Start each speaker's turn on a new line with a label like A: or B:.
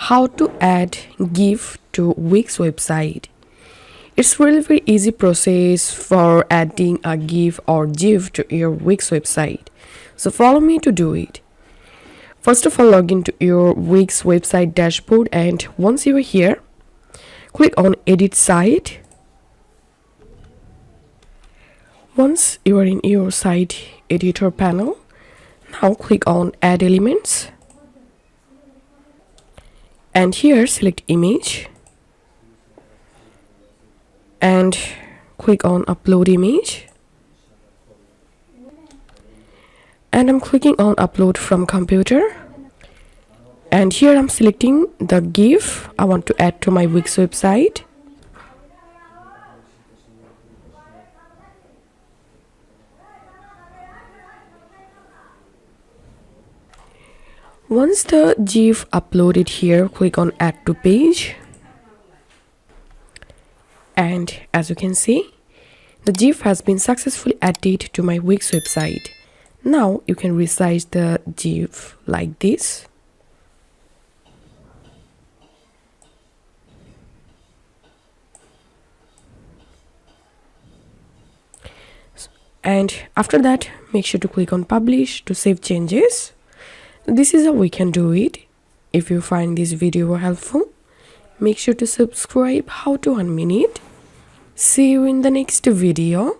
A: how to add GIF to Wix website. It's really very easy process for adding a GIF or GIF to your Wix website. So follow me to do it. First of all, log into your Wix website dashboard, and once you are here, click on Edit Site. Once you are in your site editor panel, now click on Add Elements. And here select Image and click on Upload Image. And I'm clicking on Upload from Computer. And here I'm selecting the GIF I want to add to my Wix website. Once the GIF uploaded here, click on Add to Page. And as you can see, the GIF has been successfully added to my Wix website. Now you can resize the GIF like this. And after that, make sure to click on Publish to save changes. This is how we can do it. If you find this video helpful, make sure to subscribe How to 1 Minute. See you in the next video.